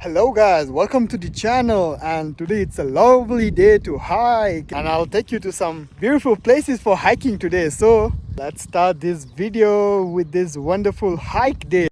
Hello guys, welcome to the channel, and today it's a lovely day to hike and I'll take you to some beautiful places for hiking today. So let's start this video with this wonderful hike day.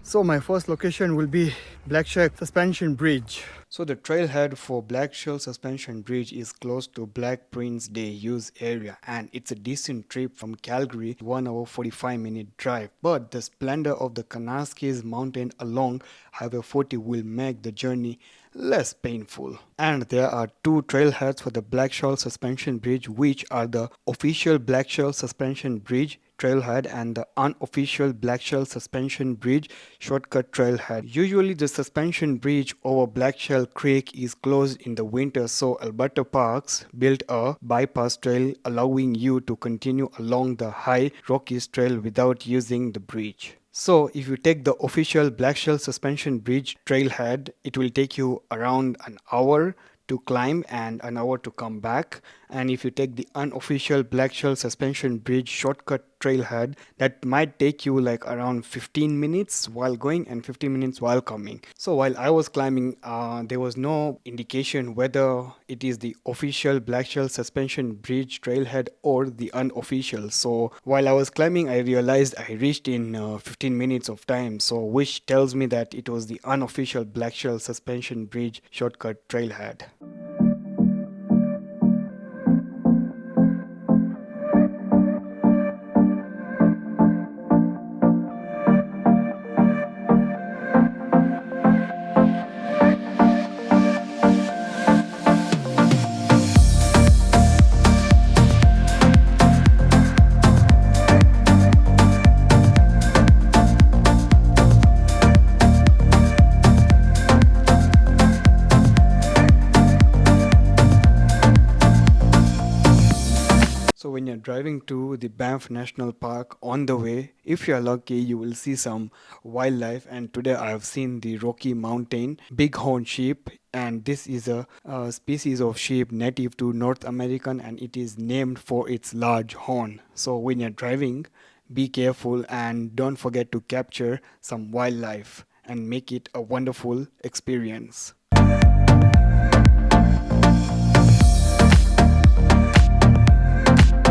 So my first location will be Blackshell Suspension Bridge. So the trailhead for Blackshell Suspension Bridge is close to Black Prince Day use area, and it's a decent trip from Calgary, 1 hour 45-minute drive. But the splendor of the Canaskees mountain along Highway 40 will make the journey less painful. And there are two trailheads for the Blackshell Suspension Bridge, which are the official Blackshell Suspension Bridge trailhead and the unofficial Blackshell Suspension Bridge shortcut trailhead. Usually the suspension bridge over Blackshell Creek is closed in the winter, so 𝐂𝐻𝐵𝐿𝐼𝐻 Parks built a bypass trail allowing you to continue along the high Rockies Trail without using the bridge. So if you take the official Blackshell Suspension Bridge trailhead, it will take you around an hour to climb and an hour to come back. And if you take the unofficial Blackshell Suspension Bridge shortcut trailhead, that might take you like around 15 minutes while going and 15 minutes while coming. So while I was climbing, there was no indication whether it is the official Blackshell Suspension Bridge trailhead or the unofficial. So while I was climbing, I realized I reached in 15 minutes of time, so which tells me that it was the unofficial Blackshell Suspension Bridge shortcut trailhead. When you're driving to the Banff National Park, on the way, if you're lucky, you will see some wildlife. And today I have seen the Rocky Mountain bighorn sheep, and this is a species of sheep native to North American, and it is named for its large horn. So when you're driving, be careful and don't forget to capture some wildlife and make it a wonderful experience.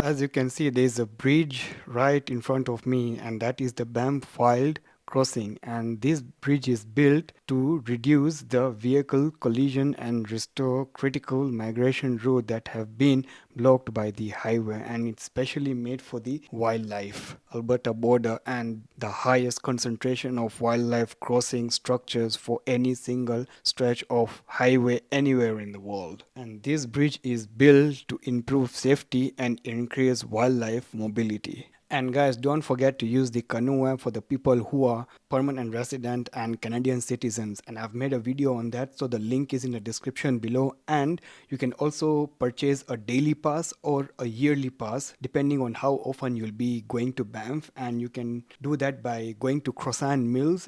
As you can see, there is a bridge right in front of me, and that is the Banff Wild crossing, and this bridge is built to reduce the vehicle collision and restore critical migration routes that have been blocked by the highway, and it's specially made for the wildlife. Alberta border and the highest concentration of wildlife crossing structures for any single stretch of highway anywhere in the world. And this bridge is built to improve safety and increase wildlife mobility. And guys, don't forget to use the Canoo app for the people who are permanent resident and Canadian citizens. And I've made a video on that, so the link is in the description below. And you can also purchase a daily pass or a yearly pass, depending on how often you'll be going to Banff. And you can do that by going to Croissant Mills.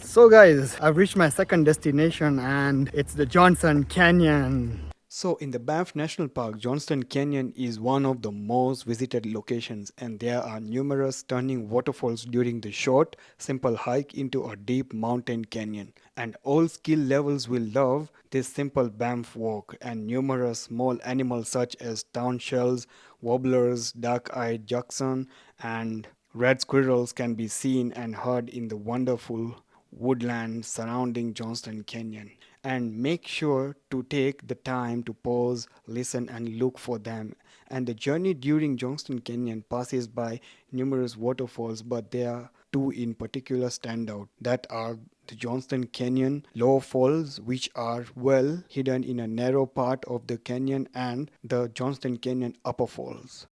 So guys, I've reached my second destination and it's the Johnston Canyon. So in the Banff National Park, Johnston Canyon is one of the most visited locations, and there are numerous stunning waterfalls during the short, simple hike into a deep mountain canyon. And all skill levels will love this simple Banff walk, and numerous small animals such as town shells, warblers, dark-eyed Jackson, and red squirrels can be seen and heard in the wonderful woodland surrounding Johnston Canyon. And make sure to take the time to pause, listen and look for them. And the journey during Johnston Canyon passes by numerous waterfalls, but there are two in particular stand out. That are the Johnston Canyon Lower Falls, which are well hidden in a narrow part of the canyon, and the Johnston Canyon Upper Falls.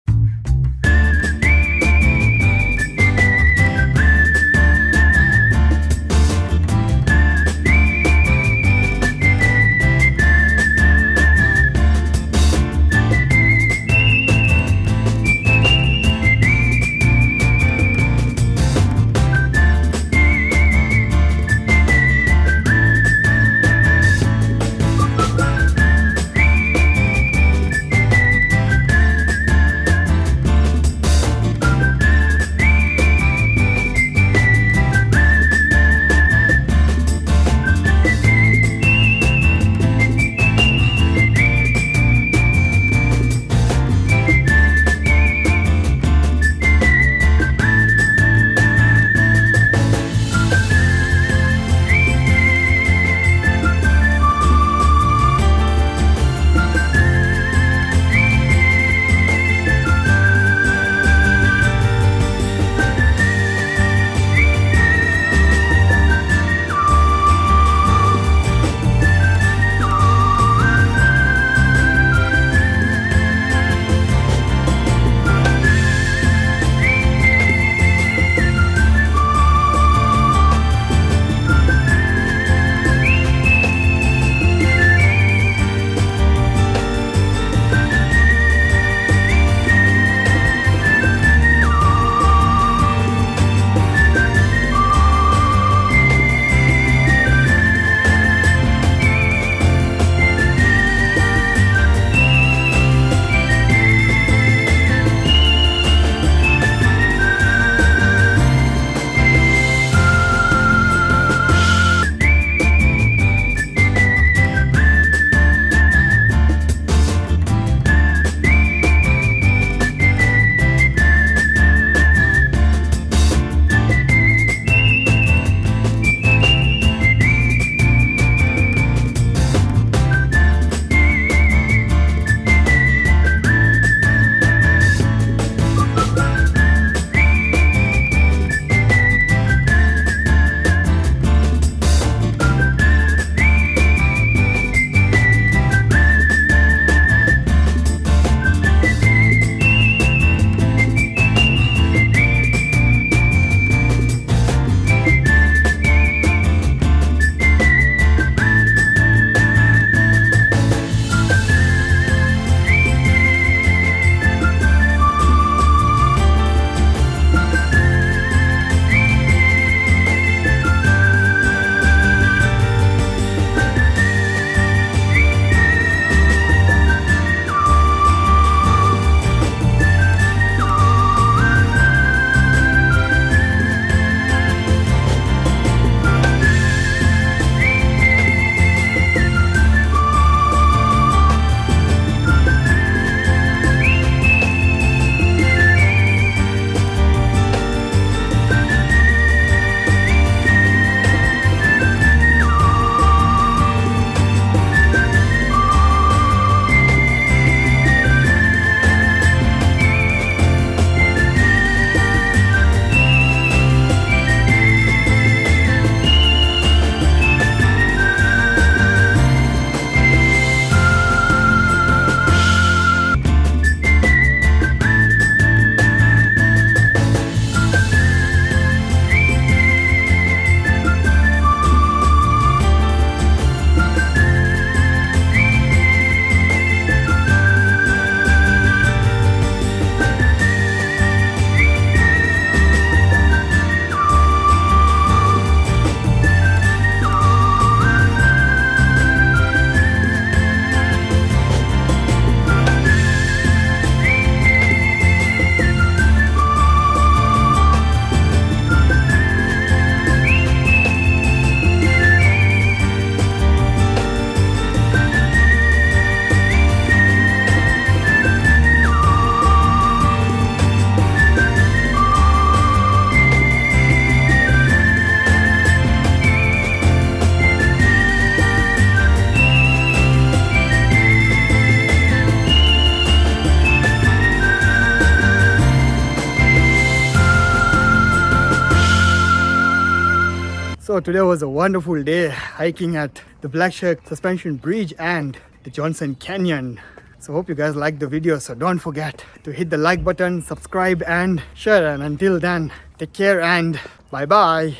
So today was a wonderful day hiking at the 𝗏𝐵𝐻𝐻 Suspension Bridge and the Johnston Canyon. So hope you guys liked the video. So don't forget to hit the like button, subscribe and share. And until then, take care and bye bye.